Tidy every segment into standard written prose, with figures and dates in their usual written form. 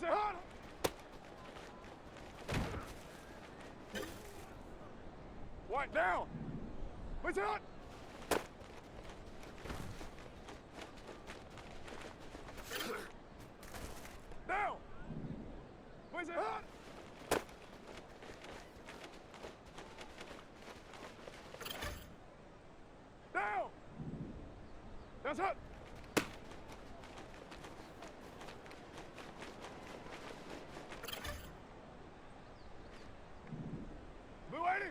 What's it hot? White down. What's it hot? Down. What's it hot? Down. That's hot. Blue 80.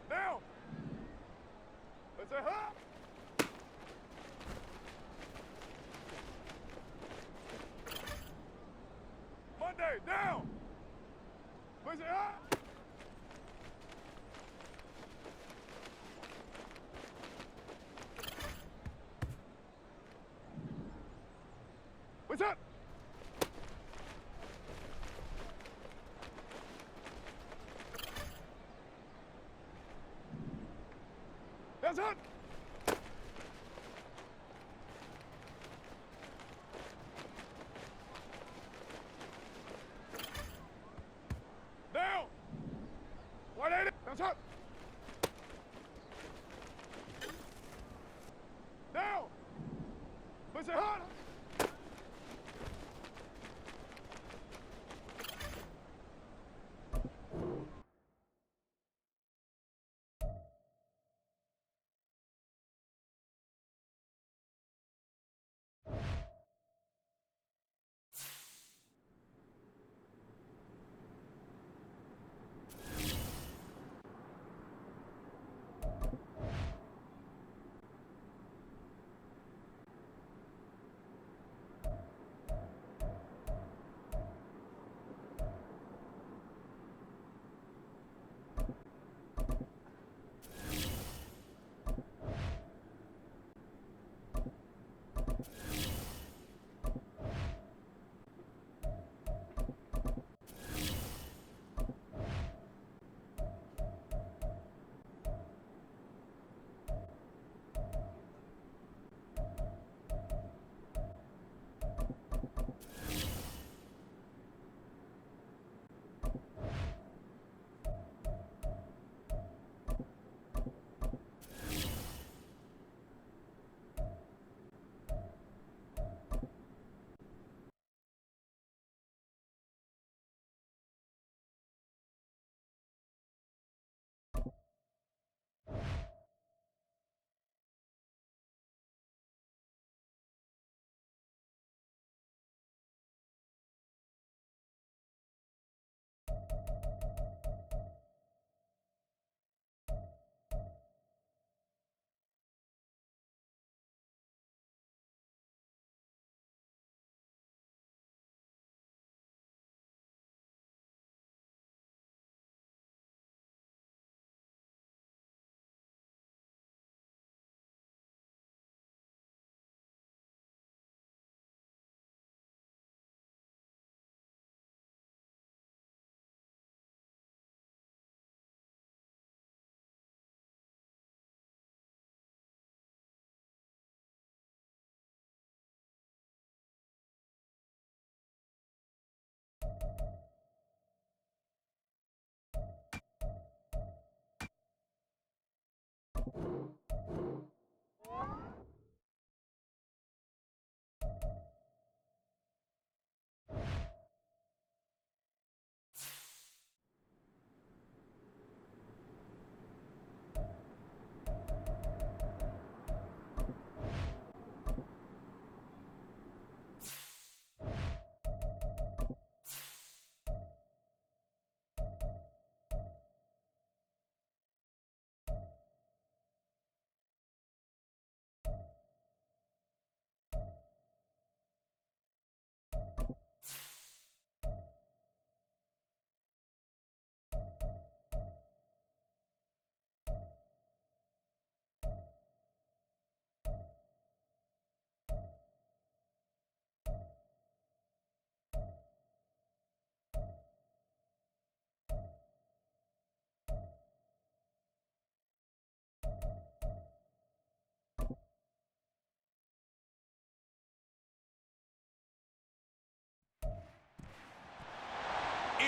Down. Let's say huh. Monday, down. Let's say huh. What's up? That's it. Down. 180. That's it. Down. Push it hard.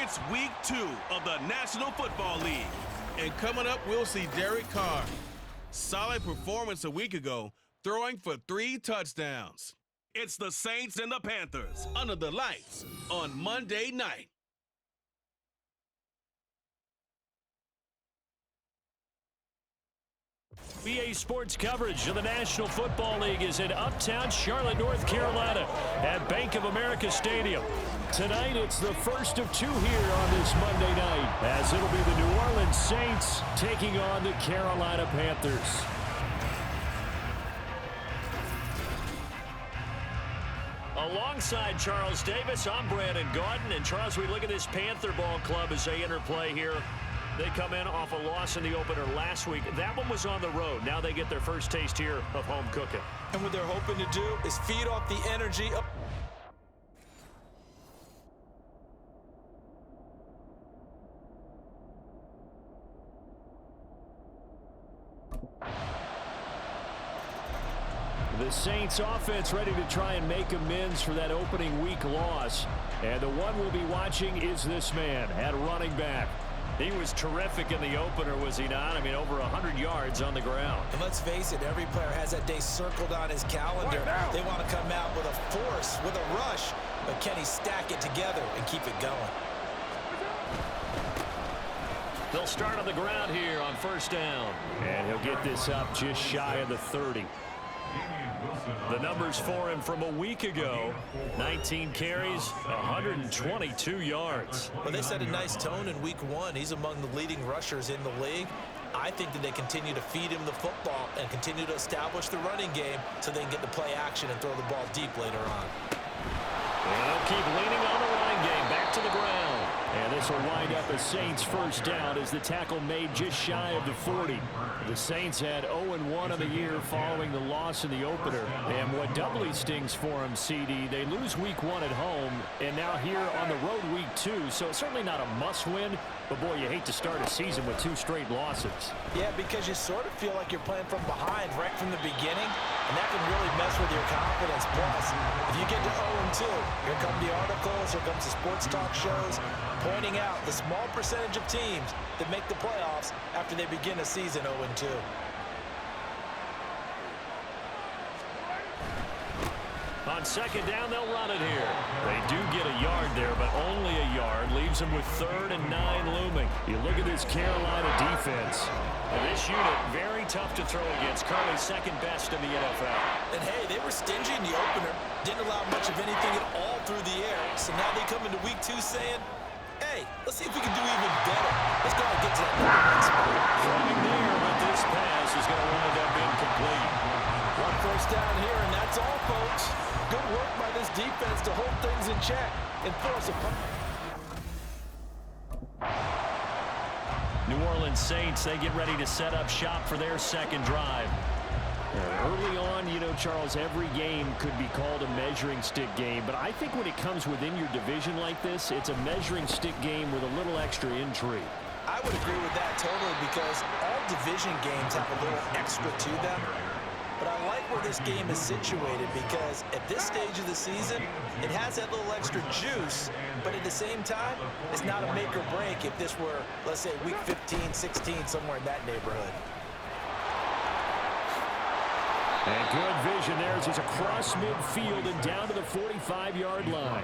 It's week 2 of the National Football League. And coming up, we'll see Derek Carr. Solid performance a week ago, throwing for 3 touchdowns. It's the Saints and the Panthers under the lights on Monday night. BA Sports coverage of the National Football League is in uptown Charlotte, North Carolina at Bank of America Stadium. Tonight, it's the first of 2 here on this Monday night, as it'll be the New Orleans Saints taking on the Carolina Panthers. Alongside Charles Davis, I'm Brandon Gaudin. And Charles, we look at this Panther ball club as they enter play here. They come in off a loss in the opener last week. That one was on the road. Now they get their first taste here of home cooking. And what they're hoping to do is feed off the energy of the Saints offense ready to try and make amends for that opening week loss. And the one we'll be watching is this man at running back. He was terrific in the opener, was he not? I mean, over 100 yards on the ground. And let's face it, every player has that day circled on his calendar. They want to come out with a force, with a rush. But can he stack it together and keep it going? They'll start on the ground here on first down. And he'll get this up just shy of the 30. The numbers for him from a week ago: 19 carries, 122 yards. Well, they set a nice tone in week 1. He's among the leading rushers in the league. I think that they continue to feed him the football and continue to establish the running game so they can get the play action and throw the ball deep later on. And they'll keep leaning on the running game. Back to the ground. And this will wind up a Saints first down as the tackle made just shy of the 40. The Saints had 0-1 on the year following the loss in the opener. And what doubly stings for them, CD, they lose week 1 at home, and now here on the road week 2. So it's certainly not a must-win, but boy, you hate to start a season with 2 straight losses. Yeah, because you sort of feel like you're playing from behind right from the beginning, and that can really mess with your confidence. Plus, if you get to 0-2, here come the articles, here comes the sports talk shows, pointing out the small percentage of teams that make the playoffs after they begin a season 0-2. On second down, they'll run it here. They do get a yard there, but only a yard. Leaves them with 3rd and 9 looming. You look at this Carolina defense. And this unit, very tough to throw against. Currently second best in the NFL. And hey, they were stingy in the opener. Didn't allow much of anything at all through the air. So now they come into week 2 saying, hey, let's see if we can do even better. Let's go and get to that number 1 spot. Throwing there, but this pass is going to wind up incomplete. 1 first down here, and that's all, folks. Good work by this defense to hold things in check and force a punt. New Orleans Saints, they get ready to set up shop for their second drive. Early on, you know, Charles, every game could be called a measuring stick game, but I think when it comes within your division like this, it's a measuring stick game with a little extra intrigue. I would agree with that totally, because all division games have a little extra to them. But I like where this game is situated, because at this stage of the season, it has that little extra juice, but at the same time, it's not a make or break if this were, let's say, week 15, 16, somewhere in that neighborhood. And good vision there as he's across midfield and down to the 45-yard line.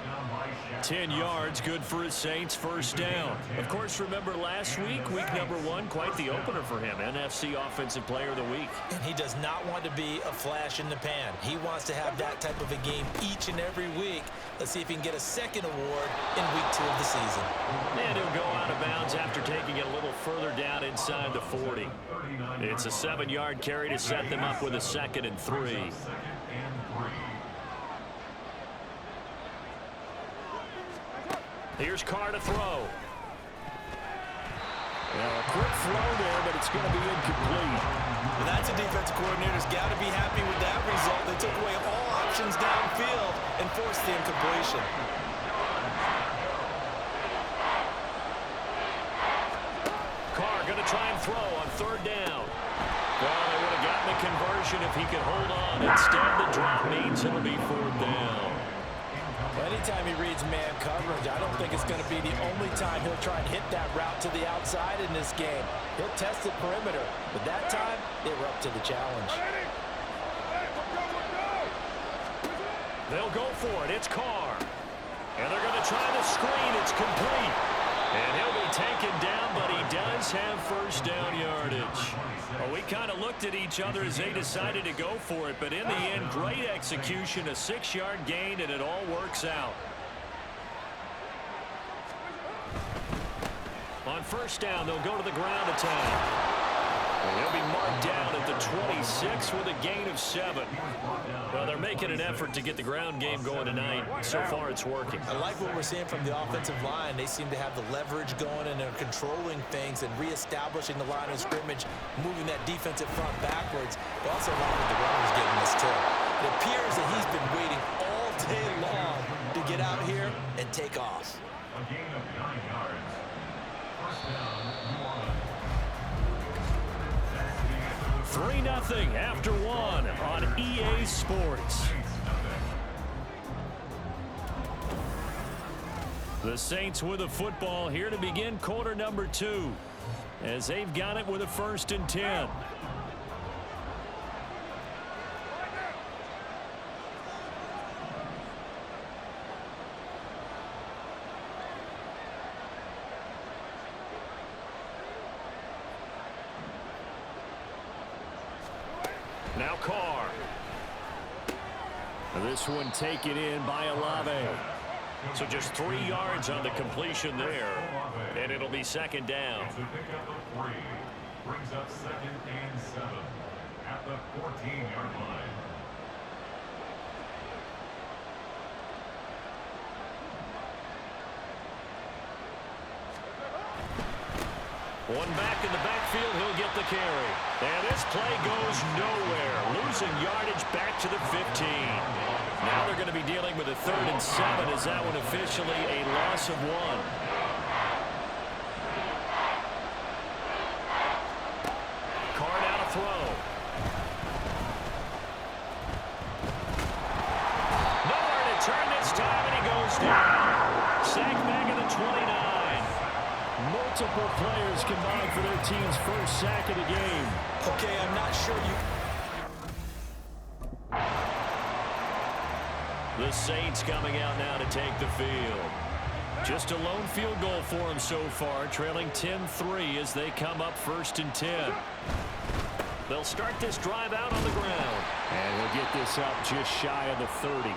10 yards, good for his Saints first down. Of course, remember last week number 1, quite the opener for him. NFC Offensive Player of the Week. And he does not want to be a flash in the pan. He wants to have that type of a game each and every week. Let's see if he can get a second award in week 2 of the season. And he'll go out of bounds after taking it a little further down inside the 40. It's a 7-yard carry to set them up with a 2nd and 3. Here's Carr to throw. Well, a quick throw there, but it's going to be incomplete. Well, that's a defensive coordinator's got to be happy with that result. They took away all options downfield and forced the incompletion. Carr going to try and throw on 3rd down. Well, they would have gotten the conversion if he could hold on. Instead, the drop means it'll be 4th down. Anytime he reads man coverage, I don't think it's going to be the only time he'll try and hit that route to the outside in this game. He'll test the perimeter, but that time, they were up to the challenge. They'll go for it. It's Carr. And they're going to try the screen. It's complete. And he'll be taken down, but he does have first down yardage. Well, we kind of looked at each other as they decided to go for it, but in the end, great execution, a 6-yard gain, and it all works out. On first down, they'll go to the ground attack. And he'll be marked down at the 26 with a gain of 7. Well, they're making an effort to get the ground game going tonight. So far, it's working. I like what we're seeing from the offensive line. They seem to have the leverage going, and they're controlling things and reestablishing the line of scrimmage, moving that defensive front backwards. They also like what the runner's getting this tip. It appears that he's been waiting all day long to get out here and take off. A gain of 9 yards. First down, New Orleans. 3-0 after 1 on EA Sports. The Saints with the football here to begin quarter number 2 as they've got it with a 1st and 10. Now Carr. This one taken in by Olave. So just 3 yards on the completion there, and it'll be 2nd down. To pick up a 3. Brings up 2nd and 7 at the 14-yard line. One back in the backfield, he'll get the carry. And this play goes nowhere. Losing yardage back to the 15. Now they're going to be dealing with a 3rd and 7 as that one officially a loss of 1. Carr now to throw. Nowhere to turn this time, and he goes down. Sacked back at the 29. Multiple players combined for their team's first sack of the game. Okay, I'm not sure The Saints coming out now to take the field. Just a lone field goal for them so far, trailing 10-3 as they come up 1st and 10. They'll start this drive out on the ground. And he'll get this up just shy of the 30.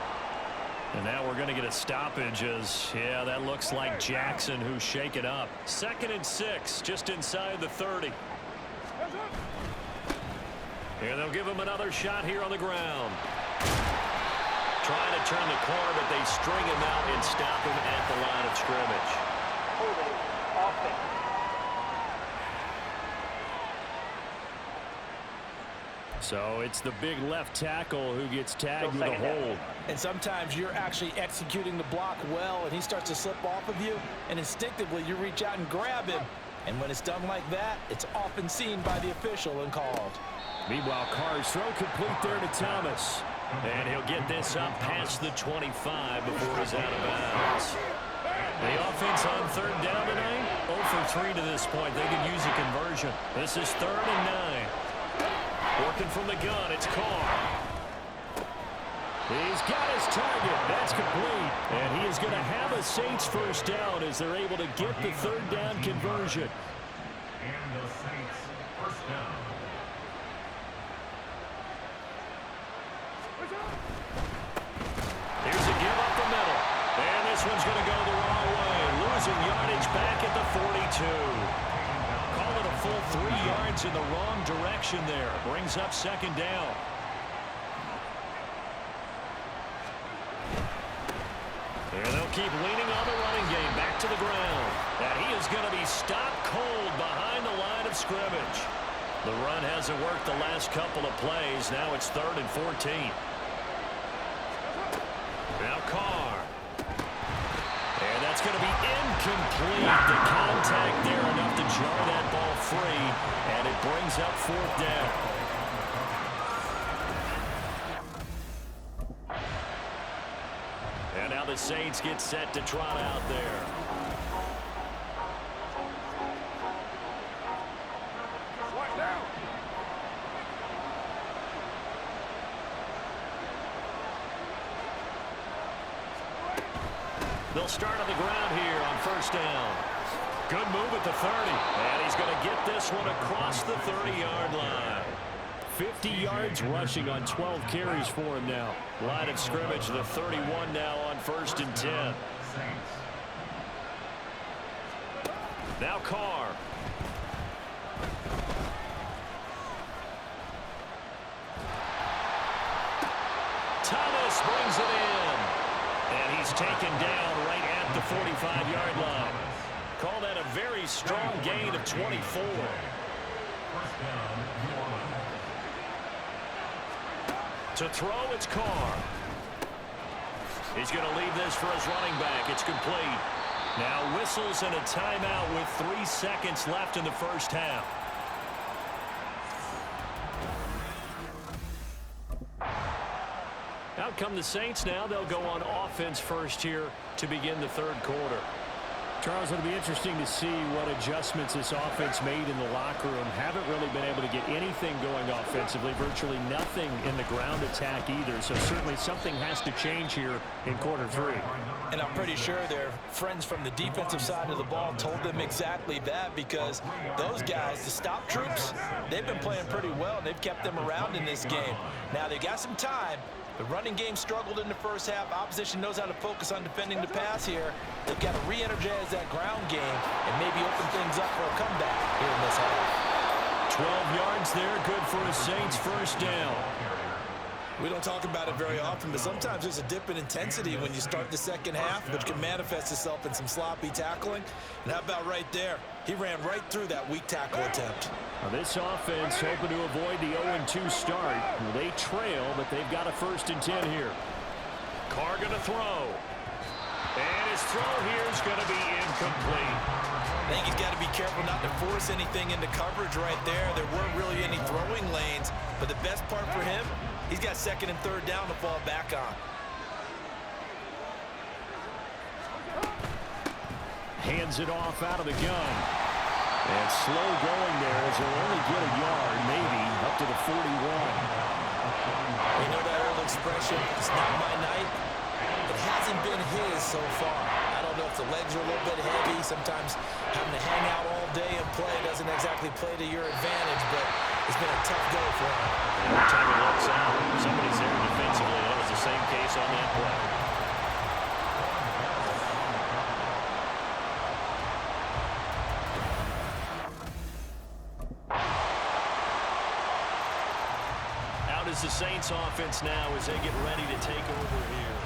And now we're going to get a stoppage as, yeah, that looks like Jackson who's shaken up. 2nd and 6, just inside the 30. And they'll give him another shot here on the ground. Trying to turn the corner, but they string him out and stop him at the line of scrimmage. Holding offense. So it's the big left tackle who gets tagged with a hold. And sometimes you're actually executing the block well, and he starts to slip off of you, and instinctively you reach out and grab him. And when it's done like that, it's often seen by the official and called. Meanwhile, Carr's throw complete there to Thomas. And he'll get this up past the 25 before he's out of bounds. The offense on 3rd down tonight, 0 for 3 to this point. They can use a conversion. This is 3rd and 9. Working from the gun, it's Carr. He's got his target. That's complete. And he is going to have a Saints first down as they're able to get the 3rd down conversion. And the Saints first down. Here's a give up the middle. And this one's going to go the wrong way. Losing yardage back at the 42. Call it a full 3 yards in the wrong direction there. Brings up 2nd down. And they'll keep leaning on the running game back to the ground. And he is going to be stopped cold behind the line of scrimmage. The run hasn't worked the last couple of plays. Now it's 3rd and 14. Now Carr. And that's going to be incomplete. The contact there enough to jar that ball free. And it brings up 4th down. And now the Saints get set to trot out there. What down? They'll start on the ground here on first down. Good move at the 30. And he's going to get this one across the 30-yard line. 50 yards rushing on 12 carries for him now. Line of scrimmage, the 31 now on first and 10. Now Carr. Thomas brings it in. And he's taken down right at the 45-yard line. Call that a very strong gain of 24. To throw, it's Carr. He's going to leave this for his running back. It's complete. Now whistles and a timeout with 3 seconds left in the first half. Out come the Saints now. They'll go on offense first here to begin the third quarter. Charles, it'll be interesting to see what adjustments this offense made in the locker room. Haven't really been able to get anything going offensively, virtually nothing in the ground attack either. So certainly something has to change here in quarter 3. And I'm pretty sure their friends from the defensive side of the ball told them exactly that, because those guys, the stop troops, they've been playing pretty well. They've kept them around in this game. Now they got some time. The running game struggled in the first half. Opposition knows how to focus on defending the pass here. They've got to re-energize that ground game and maybe open things up for a comeback here in this half. 12 yards there, good for a Saints first down. We don't talk about it very often, but sometimes there's a dip in intensity when you start the second half, which can manifest itself in some sloppy tackling. And how about right there? He ran right through that weak tackle attempt. Now this offense hoping to avoid the 0-2 start. They trail, but they've got a first and 10 here. Carr going to throw. And his throw here is going to be incomplete. I think he's got to be careful not to force anything into coverage right there. There weren't really any throwing lanes, but the best part for him, he's got second and third down to fall back on. Hands it off out of the gun. And slow going there as he'll only get a yard, maybe, up to the 41. You know that old expression, it's not my night? It hasn't been his so far. I don't know if the legs are a little bit heavy. Sometimes having to hang out all day and play doesn't exactly play to your advantage, but it's been a tough go for him. Every time he looks out, somebody's there defensively. That was the same case on that play. Out is the Saints offense now as they get ready to take over here.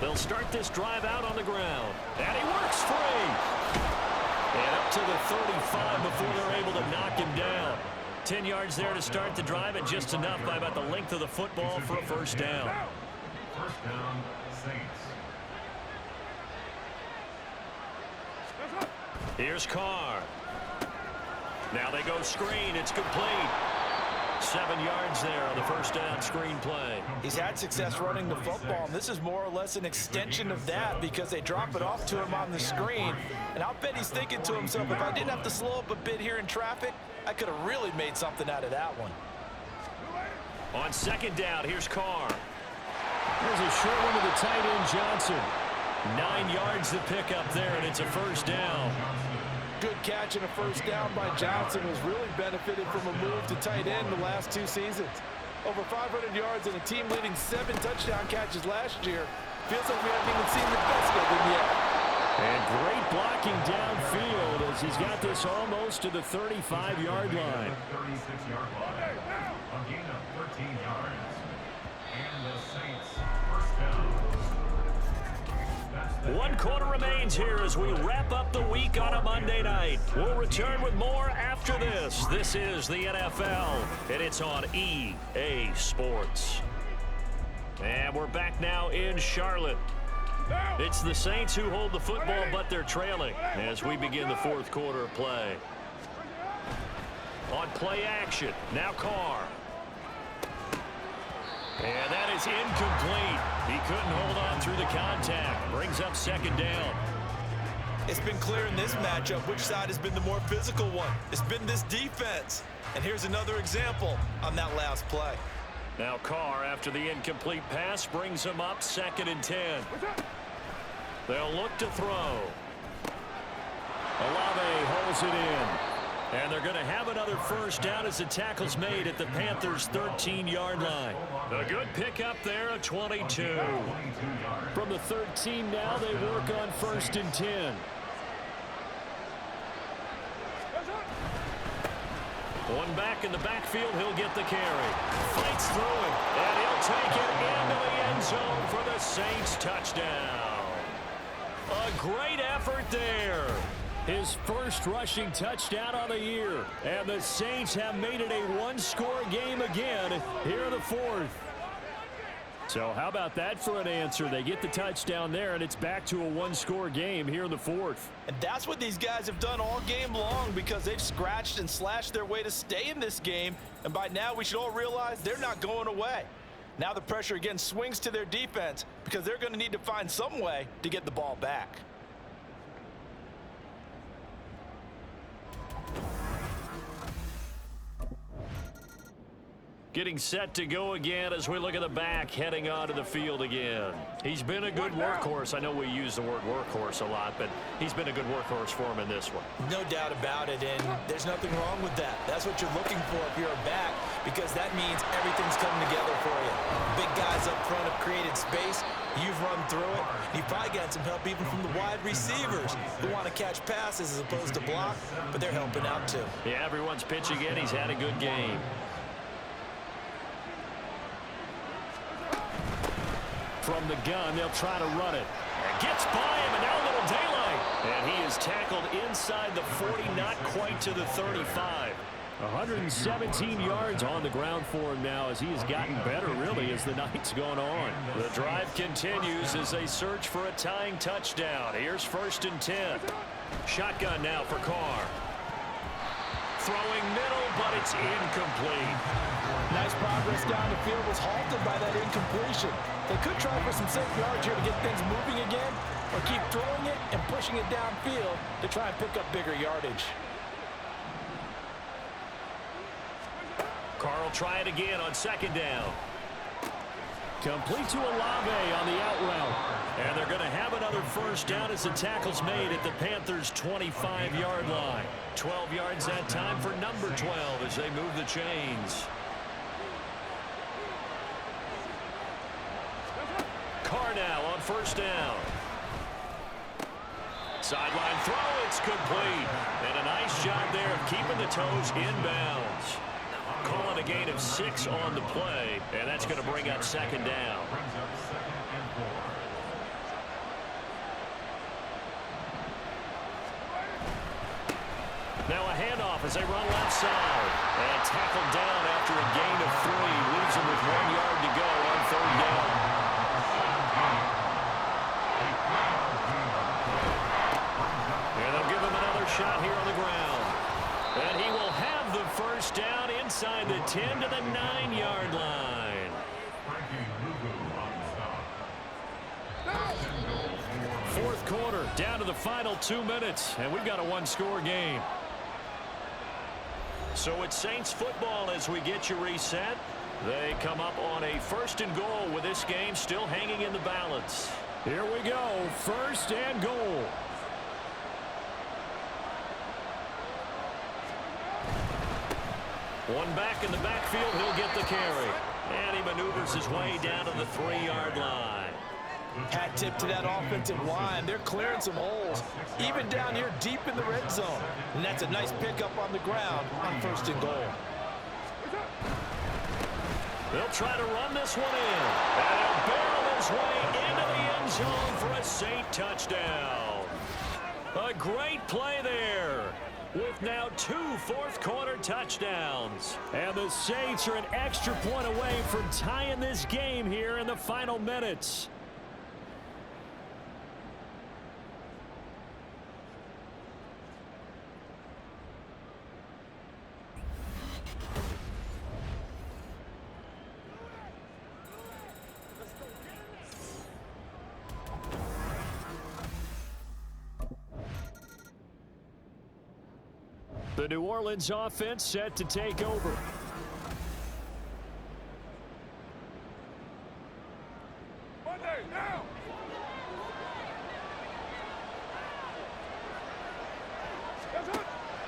They'll start this drive out on the ground. And he works free. And up to the 35 before they're able to knock him down. 10 yards there to start the drive, and just enough by about the length of the football for a first down. First down, Saints. Here's Carr. Now they go screen. It's complete. 7 yards there on the first down screen play. He's had success running the football, and this is more or less an extension of that because they drop it off to him on the screen. And I'll bet he's thinking to himself, if I didn't have to slow up a bit here in traffic, I could have really made something out of that one. On second down, here's Carr. There's a short one to the tight end, Johnson. 9 yards to pick up there, and it's a first down. Good catch and a first down by Johnson, who's really benefited from a move to tight end the last 2 seasons. Over 500 yards and a team-leading 7 touchdown catches last year. Feels like we haven't even seen the best of him yet. And great blocking downfield as he's got this almost to the 35-yard line. 36-yard line. A gain of 13 yards. And the Saints first down. 1 quarter remains here as we wrap up the week on a Monday night. We'll return with more after this. This is the NFL, and it's on EA Sports. And we're back now in Charlotte. It's the Saints who hold the football, but they're trailing as we begin the fourth quarter of play. On play action, now Carr. And that is incomplete. He couldn't hold on through the contact. Brings up second down. It's been clear in this matchup which side has been the more physical one. It's been this defense. And here's another example on that last play. Now Carr, after the incomplete pass, brings him up 2nd and 10. They'll look to throw. Olave holds it in. And they're going to have another first down as the tackle's made at the Panthers' 13-yard line. A good pickup there, a 22. From the 13 now, they work on 1st and 10. One back in the backfield, he'll get the carry. Fights through it, and he'll take it into the end zone for the Saints touchdown. A great effort there. His first rushing touchdown on the year. And the Saints have made it a one-score game again here in the fourth. So how about that for an answer? They get the touchdown there, and it's back to a one-score game here in the fourth. And that's what these guys have done all game long because they've scratched and slashed their way to stay in this game. And by now, we should all realize they're not going away. Now the pressure again swings to their defense because they're going to need to find some way to get the ball back. Getting set to go again as we look at the back heading onto the field again. He's been a good workhorse. I know we use the word workhorse a lot, but he's been a good workhorse for him in this one. No doubt about it, and there's nothing wrong with that. That's what you're looking for if you're a back, because that means everything's coming together for you. Big guys up front have created space. You've run through it. You've probably got some help even from the wide receivers who want to catch passes as opposed to block, but they're helping out too. Yeah, everyone's pitching in. He's had a good game. From the gun, they'll try to run it. Gets by him, and now a little daylight. And he is tackled inside the 40, not quite to the 35. 117 yards on the ground for him now as he has gotten better, really, as the night's gone on. The drive continues as they search for a tying touchdown. Here's 1st and 10. Shotgun now for Carr. Throwing middle, but it's incomplete. Nice progress down the field was halted by that incompletion. They could try for some safe yards here to get things moving again, or keep throwing it and pushing it downfield to try and pick up bigger yardage. Carr will try it again on 2nd down. Complete to Olave on the out route. And they're going to have another first down as the tackle's made at the Panthers' 25-yard line. 12 yards that time for number 12 as they move the chains. Carr now on 1st down. Sideline throw, it's complete. And a nice job there of keeping the toes inbounds. Calling a gain of 6 on the play, and that's going to bring up 2nd down. Now a handoff as they run left side. And tackled down after a gain of 3. Leaves him with 1 yard to go on 3rd down. And they'll give him another shot here on the ground. And he will have the first down inside the 10 to the 9-yard line. Fourth quarter, down to the final 2 minutes, and we've got a one-score game. So it's Saints football as we get you reset. They come up on a 1st and goal with this game still hanging in the balance. Here we go, 1st and goal. One back in the backfield, he'll get the carry. And he maneuvers his way down to the 3-yard line. Hat tip to that offensive line. They're clearing some holes, even down here deep in the red zone. And that's a nice pickup on the ground on 1st and goal. They'll try to run this one in. And he'll barrel his way into the end zone for a Saint touchdown. A great play there, with now 2 fourth-quarter touchdowns. And the Saints are an extra point away from tying this game here in the final minutes. The New Orleans offense set to take over. Monday, now!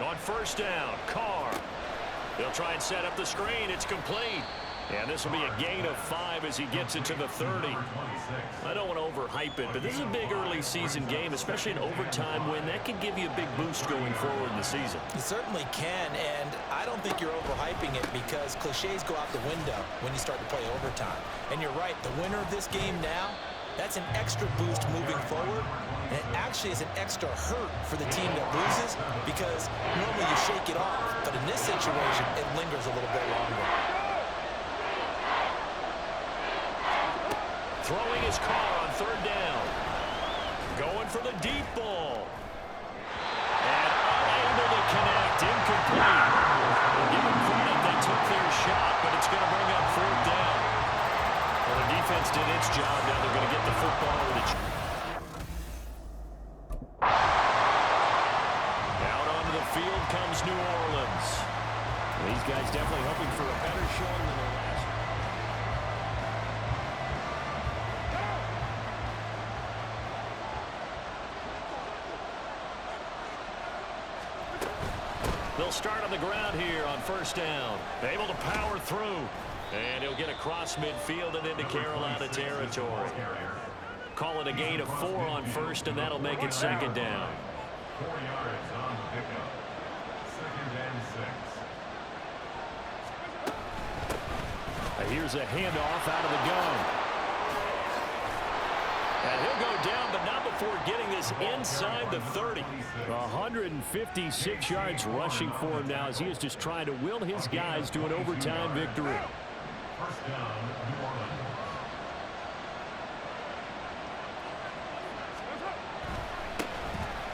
On first down, Carr. They'll try and set up the screen. It's complete. And this will be a gain of 5 as he gets it to the 30. I don't want to overhype it, but this is a big early season game, especially an overtime win. That could give you a big boost going forward in the season. You certainly can, and I don't think you're overhyping it because cliches go out the window when you start to play overtime. And you're right, the winner of this game now, that's an extra boost moving forward, and it actually is an extra hurt for the team that loses because normally you shake it off, but in this situation, it lingers a little bit longer. Throwing his car on third down. Going for the deep ball. And unable to connect. Incomplete. We'll give them credit. They took their shot, but it's going to bring up fourth down. Well, the defense did its job. Now they're going to get the football with it. Out onto the field comes New Orleans. These guys definitely hoping for a better showing than their last. They'll start on the ground here on first down. Able to power through. And he'll get across midfield and into Carolina territory. Call it a gain of 4 on first, and that'll make it second down. 4 yards on the pickup. Second and 6. Here's a handoff out of the gun. And he'll go down, but not before getting this inside the 30. 156 yards rushing for him now as he is just trying to will his guys to an overtime victory. First down, New Orleans.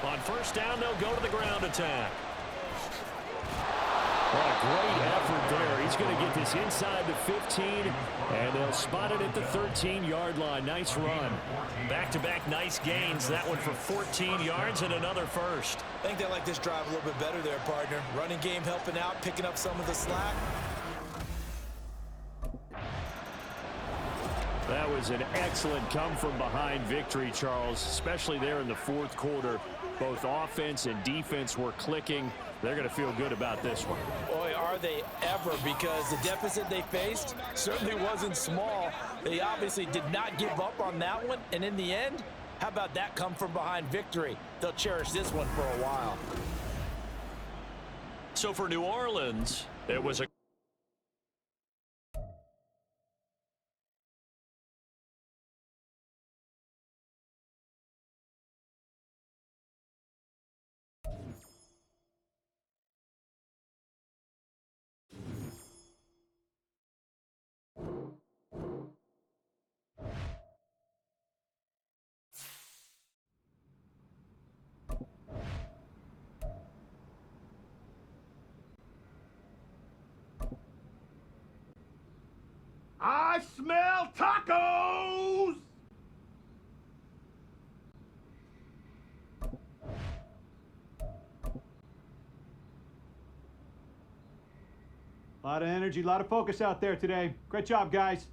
On first down, they'll go to the ground attack. What a great effort there. He's going to get this inside the 15, and they'll spot it at the 13-yard line. Nice run. Back-to-back nice gains. That one for 14 yards and another first. I think they like this drive a little bit better there, partner. Running game helping out, picking up some of the slack. That was an excellent come-from-behind victory, Charles, especially there in the fourth quarter. Both offense and defense were clicking. They're going to feel good about this one. Boy, are they ever, because the deficit they faced certainly wasn't small. They obviously did not give up on that one, and in the end, how about that come-from-behind victory? They'll cherish this one for a while. So for New Orleans, it was a I smell tacos! A lot of energy, a lot of focus out there today. Great job, guys.